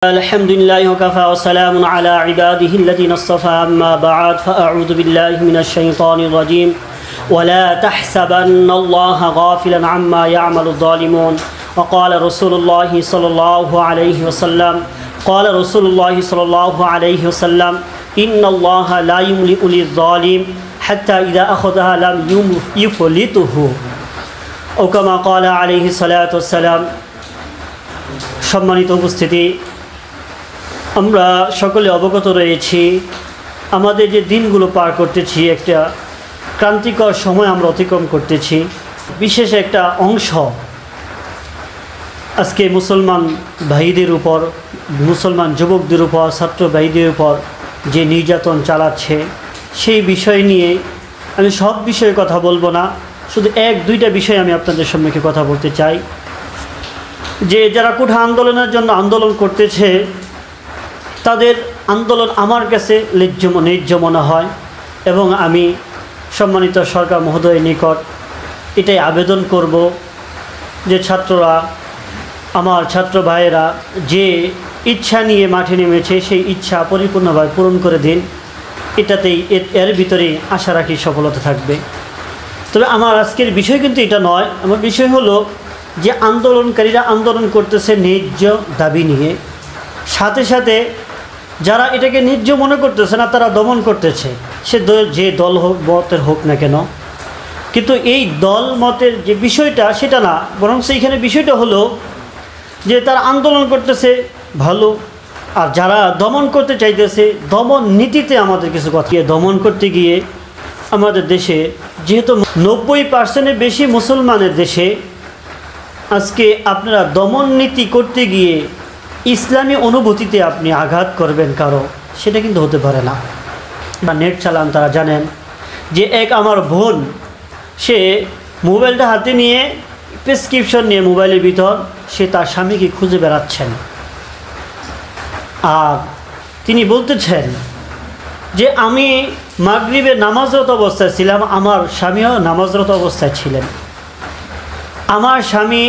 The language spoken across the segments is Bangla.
الحمد لله وكفى وسلام على عباده الذين اصطفى أما بعد فأعوذ بالله من الشيطان الرجيم ولا تحسبن الله غافلا عما يعمل الظالمون وقال رسول الله صلى الله عليه وسلم إن الله لا يملئ للظالم حتى إذا أخذها لم يفلته أو كما قال عليه الصلاة والسلام সম্মানিত উপস্থিতি আমরা সকলে অবগত রয়েছি আমাদের যে দিনগুলো পার করতেছি একটা ক্রান্তিকর সময় আমরা অতিক্রম করতেছি বিশেষ একটা অংশ আজকে মুসলমান ভাইদের উপর মুসলমান যুবকদের উপর ছাত্র ভাইদের উপর যে নির্যাতন চালাচ্ছে সেই বিষয় নিয়ে আমি সব বিষয়ে কথা বলবো না শুধু এক দুইটা বিষয় আমি আপনাদের সম্মুখে কথা বলতে চাই যে যারা কোঠা আন্দোলনের জন্য আন্দোলন করতেছে তাদের আন্দোলন আমার কাছে ন্যায্য মনে হয় এবং আমি সম্মানিত সরকার মহোদয়ের নিকট এটাই আবেদন করব যে ছাত্ররা আমার ছাত্র ভাইয়েরা যে ইচ্ছা নিয়ে মাঠে নেমেছে সেই ইচ্ছা পরিপূর্ণভাবে পূরণ করে দিন এটাতেই এর ভিতরে আশা রাখি সফলতা থাকবে। তবে আমার আজকের বিষয় কিন্তু এটা নয়, আমার বিষয় হলো যে আন্দোলনকারীরা আন্দোলন করতেছে ন্যায্য দাবি নিয়ে, সাথে সাথে যারা এটাকে ন্যায্য মনে করতেছে না তারা দমন করতেছে, সে যে দল হোক মতের হোক না কেন। কিন্তু এই দল মতের যে বিষয়টা সেটা না, বরং সেইখানে বিষয়টা হলো যে তারা আন্দোলন করতেছে ভালো, আর যারা দমন করতে চাইতেছে দমন নীতিতে আমাদের কিছু কথা দমন করতে গিয়ে আমাদের দেশে যেহেতু 90% বেশি মুসলমানের দেশে আজকে আপনারা দমন নীতি করতে গিয়ে ইসলামী অনুভূতিতে আপনি আঘাত করবেন কারো, সেটা কিন্তু হতে পারে না। নেট চালান তারা জানেন যে আমার বোন সে মোবাইলটা হাতে নিয়ে প্রেসক্রিপশন নিয়ে মোবাইলের ভিতর সে তার স্বামীকে খুঁজে বেড়াচ্ছেন, আর তিনি বলতেছেন যে আমি মাগরিবের নামাজরত অবস্থায় ছিলাম, আমার স্বামীও নামাজরত অবস্থায় ছিলেন। আমার স্বামী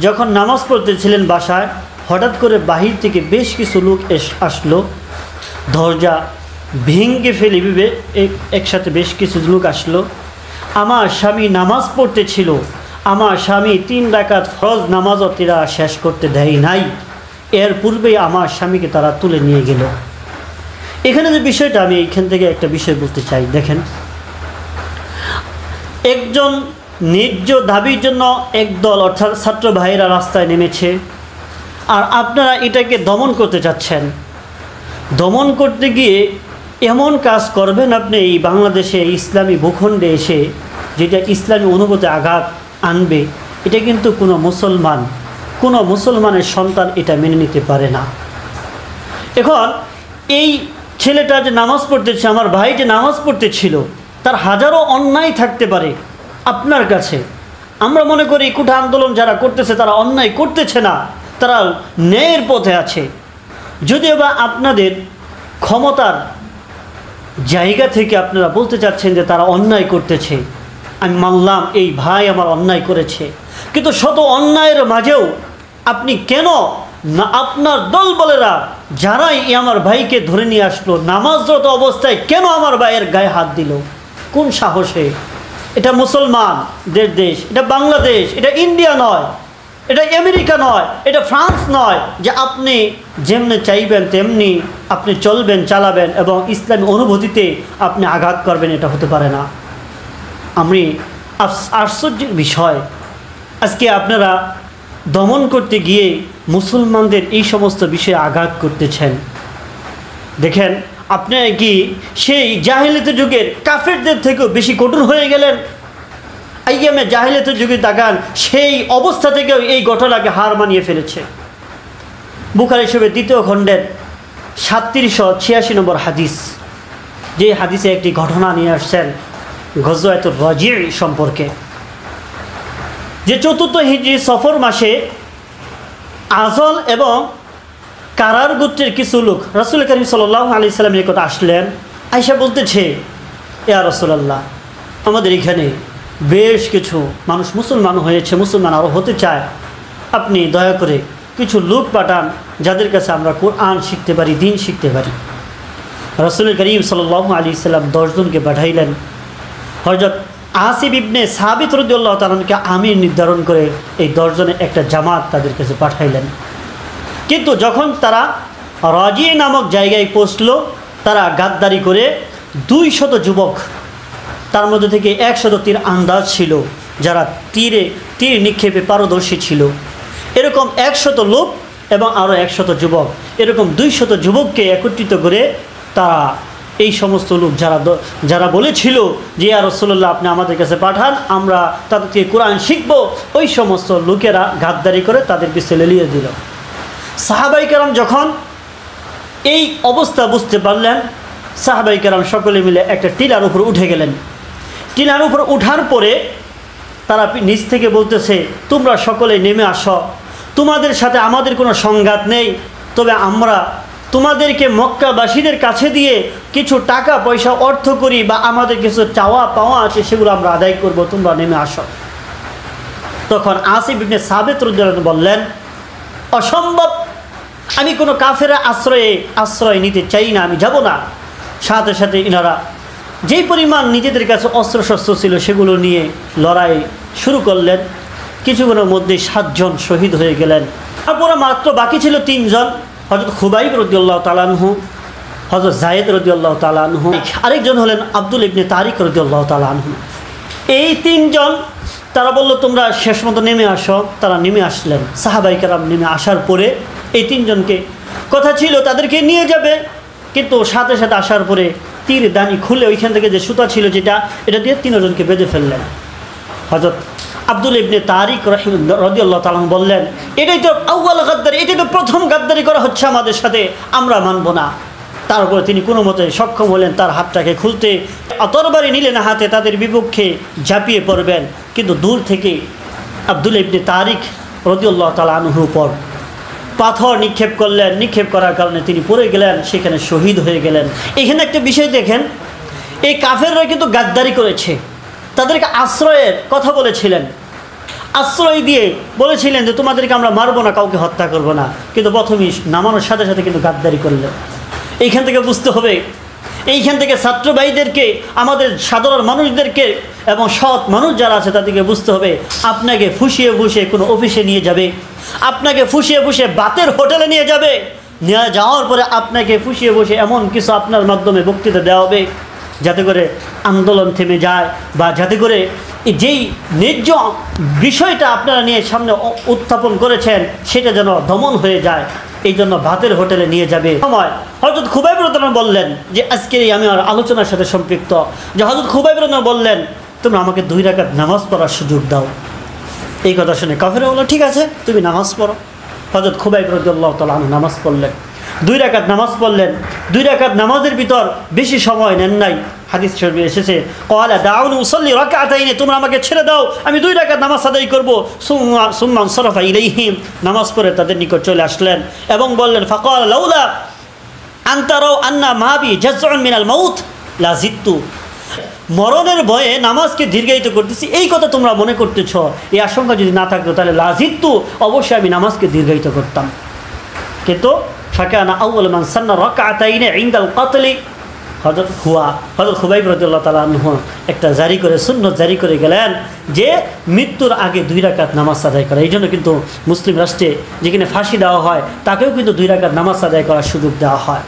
যখন নামাজ পড়তেছিলেন বাসায়, হঠাৎ করে বাহির থেকে বেশ কিছু লোক আসলো, দরজা ভেঙে ফেলে একসাথে বেশ কিছু লোক আসলো। আমার স্বামী নামাজ পড়তেছিল, আমার স্বামী 3 রাকাত ফরজ নামাজও তারা শেষ করতে দেয় নাই, এর পূর্বেই আমার স্বামীকে তারা তুলে নিয়ে গেল। এখানে যে বিষয়টা আমি এইখান থেকে একটা বিষয় বলতে চাই, দেখেন একজন ন্যায্য দাবির জন্য একদল অর্থাৎ ছাত্র ভাইয়েরা রাস্তায় নেমেছে, আর আপনারা এটাকে দমন করতে চাচ্ছেন। দমন করতে গিয়ে এমন কাজ করবেন আপনি এই বাংলাদেশে ইসলামী ভূখণ্ডে এসে যেটা ইসলামী অনুভূতি আঘাত আনবে, এটা কিন্তু কোনো মুসলমানের সন্তান এটা মেনে নিতে পারে না। এখন এই ছেলেটা যে নামাজ পড়তেছে, আমার ভাই যে নামাজ পড়তেছিল, তার হাজারো অন্যায় থাকতে পারে আপনার কাছে। আমরা মনে করি কোঠা আন্দোলন যারা করতেছে তারা অন্যায় করতেছে না, তারা ন্যায়ের পথে আছে। যদিও বা আপনাদের ক্ষমতার জায়গা থেকে আপনারা বলতে চাচ্ছেন যে তারা অন্যায় করতেছে, আমি মানলাম এই ভাই আমার অন্যায় করেছে, কিন্তু শত অন্যায়ের মাঝেও আপনি কেন না আপনার দলবলেরা যারাই আমার ভাইকে ধরে নিয়ে আসলো নামাজরত অবস্থায় কেন আমার ভাইয়ের গায়ে হাত দিল? কোন সাহসে? এটা মুসলমানদের দেশ, এটা বাংলাদেশ, এটা ইন্ডিয়া নয়, এটা আমেরিকা নয়, এটা ফ্রান্স নয় যে আপনি যেমনি চাইবেন তেমনি আপনি চলবেন চালাবেন এবং ইসলামী অনুভূতিতে আপনি আঘাত করবেন, এটা হতে পারে না। আমি আশ্চর্যের বিষয় আজকে আপনারা দমন করতে গিয়ে মুসলমানদের এই সমস্ত বিষয়ে আঘাত করতেছেন। দেখেন আপনারা কি সেই জাহেলিয়াতের যুগের কাফেরদের থেকেও বেশি কঠোর হয়ে গেলেন? আইয়ামে জাহেলিয়াতের যুগে তাকান, সেই অবস্থা থেকেও এই ঘটনাকে হার মানিয়ে ফেলেছে। বুখারী শরীফের 2য় খণ্ডের 3786 নম্বর হাদিস, যে হাদিসে একটি ঘটনা নিয়ে আসছেন গজওয়াতুর রাজি' সম্পর্কে, যে 4th হিজরি সফর মাসে আজল এবং কারার গোত্রের কিছু লোক রাসূল করিম সাল্লাল্লাহু আলাইহি সাল্লামের নিকট আসলেন। আয়েশা বলতেছে, ইয়া রাসূলুল্লাহ, আমাদের এখানে বেশ কিছু মানুষ মুসলমান হয়েছে, মুসলমান আরও হতে চায়, আপনি দয়া করে কিছু লোক পাঠান যাদের কাছে আমরা কোরআন শিখতে পারি, দিন শিখতে পারি। রাসূল করিম সাল্লাল্লাহু আলাইহি সাল্লাম 10 জনকে পাঠাইলেন। হযরত আসিব ইবনে সাবিত রাদিয়াল্লাহু তাআলাকে আমির নির্ধারণ করে এই 10 জনের একটা জামাত তাদের কাছে পাঠাইলেন। কিন্তু যখন তারা রাজিয়া নামক জায়গায় পৌঁছলো, তারা গাদ্দারি করে 200 যুবক, তার মধ্যে থেকে 100 তীর আন্দাজ ছিল, যারা তীর নিক্ষেপে পারদর্শী ছিল। এরকম 100 লোক এবং আরও 100 যুবক, এরকম 200 যুবককে একত্রিত করে তারা এই সমস্ত লোক যারা বলেছিল যে ইয়া রাসূলুল্লাহ আপনি আমাদের কাছে পাঠান, আমরা তাদের থেকে কোরআন শিখব, ওই সমস্ত লোকেরা গাদ্দারি করে তাদের পিছে লেলিয়ে দিল। সাহাবাই কেরাম যখন এই অবস্থা বুঝতে পারলেন, সাহাবাই কেরাম সকলে মিলে একটা টিলার উপর উঠে গেলেন। টিলার উপর উঠার পরে তারা নিচ থেকে বলতেছে, তোমরা সকলে নেমে আসো, তোমাদের সাথে আমাদের কোনো সংঘাত নেই, তবে আমরা তোমাদেরকে মক্কাবাসীদের কাছে দিয়ে কিছু টাকা পয়সা অর্থ করি বা আমাদের কিছু চাওয়া পাওয়া আছে সেগুলো আমরা আদায় করব, তোমরা নেমে আসো। তখন আসিফ ইবনে সাবিত রাদিয়াল্লাহু বললেন, অসম্ভব, আমি কোনো কাফের আশ্রয় নিতে চাই না, আমি যাব না। সাথে সাথে ইনারা যেই পরিমাণ নিজেদের কাছে অস্ত্রশস্ত্র ছিল সেগুলো নিয়ে লড়াই শুরু করলেন। কিছুক্ষণের মধ্যে 7 জন শহীদ হয়ে গেলেন। তারপরে মাত্র বাকি ছিল 3 জন, হযরত খুবাইব রাদিয়াল্লাহু তাআলা আনহু, হযরত যায়েদ রাদিয়াল্লাহু তাআলা আনহু, আরেকজন হলেন আব্দুল ইবনে তারিক রাদিয়াল্লাহু তাআলা আনহু। এই 3 জন তারা বলল তোমরা শেষ মতো নেমে আসো। তারা নেমে আসলেন। সাহাবায়ে কেরাম নেমে আসার পরে এই 3 জনকে কথা ছিল তাদেরকে নিয়ে যাবে, কিন্তু সাথে সাথে আসার পরে তীর দানি খুলে ওইখান থেকে যে সুতা ছিল এটা দিয়ে 3 জনকে বেঁধে ফেললেন। হযরত আব্দুল ইবনে তারিক রাদিয়াল্লাহু তাআলা বললেন, এটাই তো আউয়াল গাদ্দারি, এটাই তো প্রথম গাদ্দারি করা হচ্ছে আমাদের সাথে, আমরা মানব না। তারপরে তিনি কোনো মতে সক্ষম হলেন তার হাতটাকে খুলতে, তরবারি নিলেন হাতে, তাদের বিপক্ষে ঝাঁপিয়ে পড়বেন। কিন্তু দূর থেকে আব্দুল ইবনে তারিক রাদিয়াল্লাহু তাআলা আনহুর উপর পাথর নিক্ষেপ করলেন। নিক্ষেপ করার কারণে তিনি পড়ে গেলেন, সেখানে শহীদ হয়ে গেলেন। এখানে একটা বিষয় দেখেন, এই কাফেররা কিন্তু গাদ্দারি করেছে, তাদেরকে আশ্রয়ের কথা বলেছিলেন, আশ্রয় দিয়ে বলেছিলেন যে তোমাদেরকে আমরা মারবো না, কাউকে হত্যা করব না, কিন্তু প্রথমেই নামানোর সাথে সাথে কিন্তু গাদ্দারি করলেন। এইখান থেকে বুঝতে হবে, এইখান থেকে ছাত্র ভাইদেরকে, আমাদের সাধারণ মানুষদেরকে এবং সৎ মানুষ যারা আছে তাদেরকে বুঝতে হবে, আপনাকে ফুসিয়ে ফুসিয়ে কোনো অফিসে নিয়ে যাবে, আপনাকে ফুসিয়ে ফুসিয়ে বাতের হোটেলে নিয়ে যাবে, নিয়ে যাওয়ার পরে আপনাকে ফুসিয়ে ফুসিয়ে এমন কিছু আপনার মাধ্যমে বক্তৃতা দেওয়া হবে যাতে করে আন্দোলন থেমে যায়, বা যাতে করে যেই ন্যায্য বিষয়টা আপনারা নিয়ে সামনে উত্থাপন করেছেন সেটা যেন দমন হয়ে যায়। এই জন্য ভাতের হোটেলে নিয়ে যাবে। সময় হযরত খুবাইব রাদিয়াল্লাহু বললেন যে আজকের আমি আমার আলোচনার সাথে সম্পৃক্ত, যে হযরত খুবাইব রাদিয়াল্লাহু বললেন তোমরা আমাকে 2 রাকাত নামাজ পড়ার সুযোগ দাও। এই কথা শুনে কাফেররা বলল ঠিক আছে তুমি নামাজ পড়ো। হযরত খুবাইব রাদিয়াল্লাহু তাআলা নামাজ পড়লেন, 2 রাকাত নামাজ পড়লেন। 2 রাকাত নামাজের ভিতর বেশি সময় নেন নাই। হাদিস শরীফে এসেছে, ক্বালা দাউনি উসাল্লি রাকাতাইন, তোমরা আমাকে ছেড়ে দাও, আমি 2 রাকাত নামাজ আদায় করব। সুম্মা সারাফা ইলাইহিম, নামাজ পড়ে তাদের নিকট চলে আসলেন এবং বললেন, ফাকাল লাউলা আনতারাও আন্না মাবি জাযউন মিনাল মাউত লা জিততু, মরণের ভয়ে নামাজকে দীর্ঘায়িত করতেছি, এই কথা তোমরা মনে করতেছ, এই আশঙ্কা যদি না থাকতো তাহলে লা জিততু, অবশ্যই আমি নামাজকে দীর্ঘায়িত করতাম। কিন্তু ফাকানা আউয়াল মান সান্না রাকাতাইন ইনদাল কাতলি হযরত খুবাইব রাদিয়াল্লাহু তাআলা আনহু একটা সুন্নত জারি করে গেলেন যে মৃত্যুর আগে 2 রাকাত নামাজ আদায় করা। এই জন্য কিন্তু মুসলিম রাষ্ট্রে যেখানে ফাঁসি দেওয়া হয় তাকেও কিন্তু 2 রাকাত নামাজ আদায় করার সুযোগ দেওয়া হয়,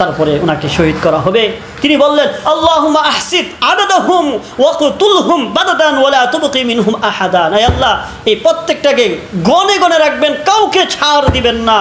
তারপরে ওনাকে শহীদ করা হবে। তিনি বললেন, আল্লাহুম্মা আহসিদ আদাদাহুম ওয়াকতুলহুম বাদাদান ওয়ালা তুবকি মিনহুম আহাদান, আয় আল্লাহ এই প্রত্যেকটাকে গণে গণে রাখবেন, কাউকে ছাড় দিবেন না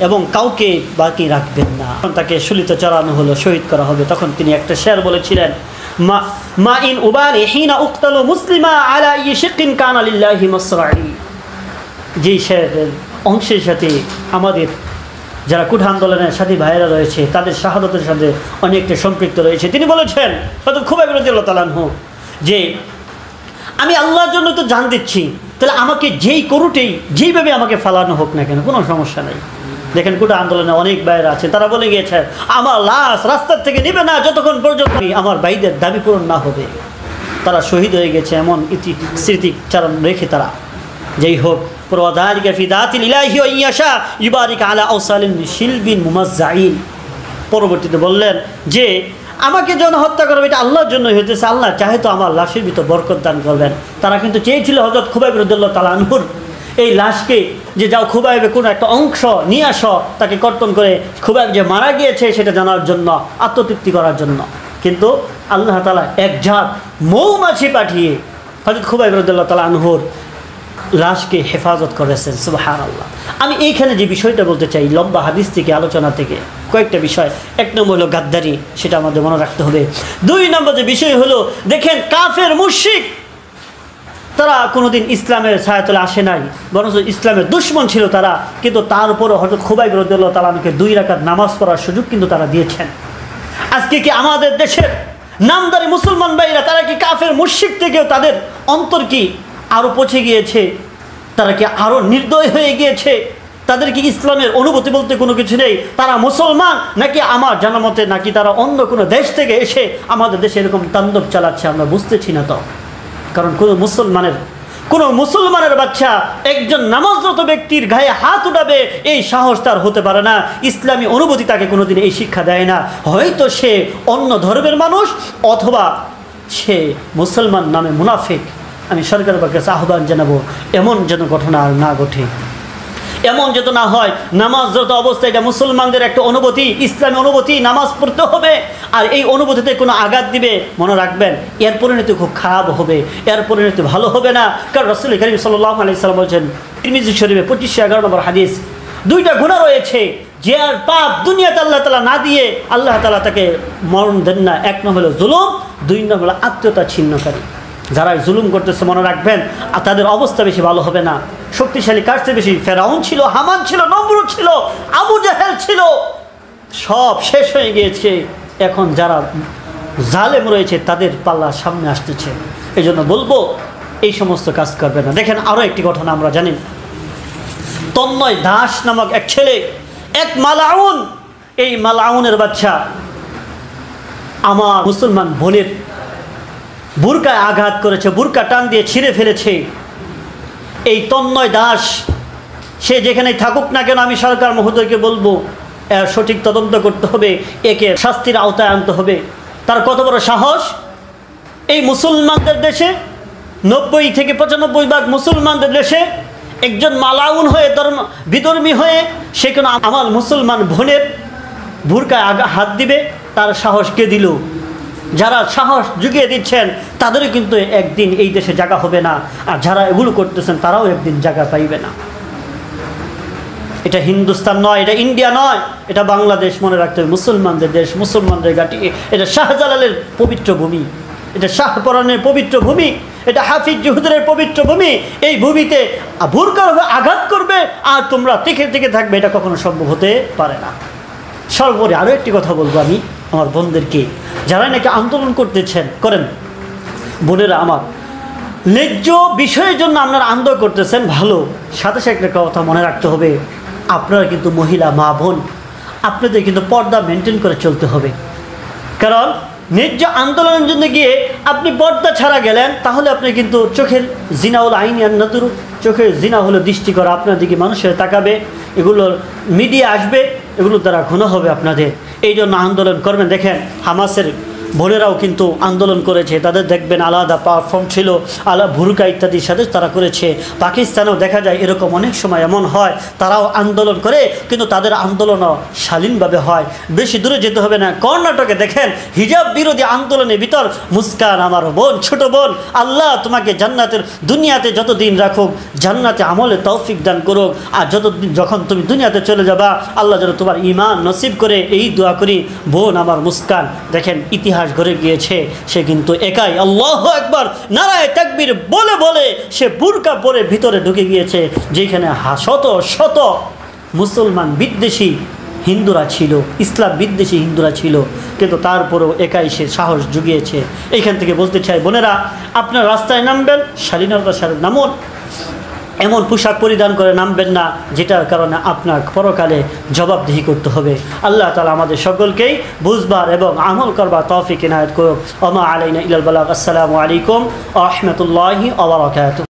এবং কাউকে বাকি রাখবেন না। তাকে শুলিতে চড়ানো হলো, শহীদ করা হবে। তখন তিনি একটা শের বলেছিলেন, মা ইন উবালি হিনা উক্তালু মুসলিমা আলা ইশিকিন কানা লিল্লাহি মাসরাই। যেই শেরের অংশের সাথে আমাদের যারা কুঠা আন্দোলনের সাথী ভাইয়েরা রয়েছে তাদের শাহাদতের সাথে অনেকটা সম্পৃক্ত রয়েছে। তিনি বলেছেন হযরত খুবাইব রাদিয়াল্লাহু তাআলা আনহু যে আমি আল্লাহর জন্য তো জান দিচ্ছি, তাহলে আমাকে যেই করুটেই যেইভাবে আমাকে ফালানো হোক না কেন, কোনো সমস্যা নেই। দেখেন কুঠা আন্দোলনে অনেক ভাইয়েরা আছে, তারা বলে গিয়েছে আমার লাশ রাস্তার থেকে নেবে না যতক্ষণ পর্যন্ত আমার ভাইদের দাবি পূরণ না হবে। তারা শহীদ হয়ে গেছে, এমন স্মৃতিচারণ রেখে তারা। যাই হোক, ওয়াযালিকা ফি দাতিল ইলাহি ওয়া ইয়াশা ইউবারিক আলা আওসালিন শিলবিন মুমাজ্জাইন। পরবর্তীতে বললেন যে আমাকে যখন হত্যা করবে এটা আল্লাহর জন্য হইতেছে, আল্লাহ চাহে তো আমার লাশের ভিতর বরকত দান করবেন। তারা কিন্তু চেয়েছিল হযরত খুবাইব রাদিয়াল্লাহু তাআলা আনহুর এই লাশকে যে যাও খুবাইবের কোনো একটা অংশ নিয়ে আসো, তাকে কর্তন করে খুবাইব যে মারা গিয়েছে সেটা জানার জন্য, আত্মতৃপ্তি করার জন্য। কিন্তু আল্লাহ তাআলা এক ঝাঁক মৌমাছি পাঠিয়ে হযরত খুবাইব রাদিয়াল্লাহু তাআলা আনহুর লাশকে হেফাজত করেছেন। সুবহানাল্লাহ। আমি এইখানে যে বিষয়টা বলতে চাই লম্বা হাদিস থেকে আলোচনা থেকে কয়েকটা বিষয়, এক নম্বর হলো গাদ্দারি, সেটা আমাদের মনে রাখতে হবে। দুই নম্বর যে বিষয় হলো দেখেন কাফের মুশরিক তারা কোনোদিন ইসলামের ছায়াতলে আসে নাই, বরঞ্চ ইসলামের দুশমন ছিল তারা, কিন্তু তার উপরও হযরত খুবাইব রাদিয়াল্লাহু তাআলা আনহুকে 2 রাকাত নামাজ পড়ার সুযোগ কিন্তু তারা দিয়েছেন। আজকে কি আমাদের দেশের নামদারি মুসলমান ভাইরা তারা কি কাফের মুশরিক থেকেও তাদের অন্তর কি আরও পচে গিয়েছে? তারা কি আরও নির্দয় হয়ে গিয়েছে? তাদের কি ইসলামের অনুভূতি বলতে কোনো কিছু নেই? তারা মুসলমান নাকি আমার জানা মতে নাকি তারা অন্য কোনো দেশ থেকে এসে আমাদের দেশে এরকম তাণ্ডব চালাচ্ছে? আমরা বুঝতেছি না তো। কারণ কোনো মুসলমানের বাচ্চা একজন নামাজরত ব্যক্তির গায়ে হাত উঠাবে এই সাহস তার হতে পারে না। ইসলামী অনুভূতি তাকে কোনোদিন এই শিক্ষা দেয় না। হয়তো সে অন্য ধর্মের মানুষ অথবা সে মুসলমান নামে মুনাফিক। আমি সরকারের কাছে আহ্বান জানাবো এমন যেন ঘটনা আর না ঘটে, এমন যেন না হয়। নামাজরত অবস্থায় এটা মুসলমানদের একটা অনুভূতি, ইসলামী অনুভূতি, নামাজ পড়তে হবে। আর এই অনুভূতিতে কোনো আঘাত দিবে, মনে রাখবেন এর পরিণতি খুব খারাপ হবে, এর পরিণতি ভালো হবে না। কারণ রাসূল কারীম সাল্লাল্লাহু আলাইহি সাল্লাম বলেছেন তিরমিজি শরীফে 2511 নম্বর হাদিস, 2টা গুনাহ রয়েছে যে আর পাপ দুনিয়াতে আল্লাহ তাআলা না দিয়ে আল্লাহ তাআলা তাকে মরণ দেন না। এক নম্বর হলো জুলুম, 2 নম্বর হলো আত্মীয়তা ছিন্নকারী। যারা জুলুম করতেছে মনে রাখবেন আর তাদের অবস্থা বেশি ভালো হবে না। শক্তিশালী কার চেয়ে বেশি? ফেরাউন ছিল, হামান ছিল, নমরুদ ছিল, আবু জাহেল ছিল, সব শেষ হয়ে গিয়েছে। এখন যারা জালেম রয়েছে তাদের পাল্লা সামনে আসতেছে। এই জন্য বলবো এই সমস্ত কাজ করবে না। দেখেন আরও একটি ঘটনা আমরা জানি, তন্ময় দাস নামক এক ছেলে, এক মালাউন, এই মালাউনের বাচ্চা আমার মুসলমান বোনের বুরকায় আঘাত করেছে, বুরকা টান দিয়ে ছিঁড়ে ফেলেছে। এই তন্ময় দাস সে যেখানেই থাকুক না কেন আমি সরকার মহোদয়কে বলবো এর সঠিক তদন্ত করতে হবে, একে শাস্তির আওতায় আনতে হবে। তার কত বড় সাহস! এই মুসলমানদের দেশে 90 থেকে 95% মুসলমানদের দেশে একজন মালাউন হয়ে বিধর্মী হয়ে সে কেন আমার মুসলমান বোনের বুরকায় হাত দিবে? তার সাহস কে দিল? যারা সাহস জুগিয়ে দিচ্ছেন তাদেরও কিন্তু একদিন এই দেশে জায়গা হবে না, আর যারা এগুলো করতেছেন তারাও একদিন জায়গা পাইবে না। এটা হিন্দুস্তান নয়, এটা ইন্ডিয়া নয়, এটা বাংলাদেশ। মনে রাখতে হবে মুসলমানদের দেশ, মুসলমানদের ঘাঁটি। এটা শাহজালালের পবিত্র ভূমি, এটা শাহপরানের পবিত্র ভূমি, এটা হাফিজ জুহুদের পবিত্র ভূমি। এই ভূমিতে বুরকার আঘাত করবে আর তোমরা টিকে থাকবে, এটা কখনো সম্ভব হতে পারে না। সর্বোপরি আরও একটি কথা বলবো আমি আমার বোনদেরকে, যারা নাকি আন্দোলন করেন, বোনেরা আমার, ন্যায্য বিষয়ের জন্য আপনারা আন্দোলন করতেছেন ভালো, সাথে সাথে একটা কথা মনে রাখতে হবে, আপনারা কিন্তু মহিলা মা বোন, আপনাদের কিন্তু পর্দা মেনটেন করে চলতে হবে। কারণ ন্যায্য আন্দোলনের জন্য গিয়ে আপনি পর্দা ছাড়া গেলেন তাহলে আপনি কিন্তু চোখের জিনা হলো আইনি আন্নাতুরু, চোখের জিনা হলো দৃষ্টি করা, আপনার দিকে মানুষের তাকাবে, এগুলোর মিডিয়া আসবে, এগুলোর দ্বারা গুনাহ হবে আপনাদের। এই জন্য আন্দোলন করবেন। দেখেন হামাসের বোনেরাও কিন্তু আন্দোলন করেছে, তাদের দেখবেন আলাদা প্ল্যাটফর্ম ছিল, আলাদা ভুরকা ইত্যাদির সাথে তারা করেছে। পাকিস্তানেও দেখা যায় এরকম অনেক সময় এমন হয়, তারাও আন্দোলন করে কিন্তু তাদের আন্দোলনও শালীনভাবে হয়। বেশি দূরে যেতে হবে না, কর্ণাটকে দেখেন হিজাব বিরোধী আন্দোলনের ভিতর মুস্কান আমার বোন, ছোট বোন, আল্লাহ তোমাকে জান্নাতের দুনিয়াতে যতদিন রাখুক, জান্নাতে আমলে তৌফিক দান করুক, আর যখন তুমি দুনিয়াতে চলে যাবা আল্লাহ যেন তোমার ঈমান নসিব করে, এই দোয়া করি। বোন আমার মুস্কান দেখেন ইতিহাস ঘুরে গিয়েছে, সে কিন্তু একাই আল্লাহু আকবার নারায়ে তাকবীর বলে বলে সে বুরকা পরে ভিতরে ঢুকে গিয়েছে, যেখানে শত শত মুসলমান বিদ্বেষী হিন্দুরা ছিল, ইসলাম বিদ্বেষী হিন্দুরা ছিল, কিন্তু তারপরেও একাই সে সাহস জুগিয়েছে। এইখান থেকে বলতে চাই বোনেরা, আপনার রাস্তায় নামবেন স্বাধীনতার সাথে নামুন, এমন পোশাক পরিধান করে নামবেন না যেটার কারণে আপনার পরকালে জবাবদিহি করতে হবে। আল্লাহ তাআলা আমাদের সকলকেই বুঝবার এবং আমল করবার তৌফিক ইনায়াত করুক। ওয়া মা আলাইনা ইল্লাল বালাগ। আসসালামু আলাইকুম ওয়া রাহমাতুল্লাহি ওয়া বারাকাতুহু।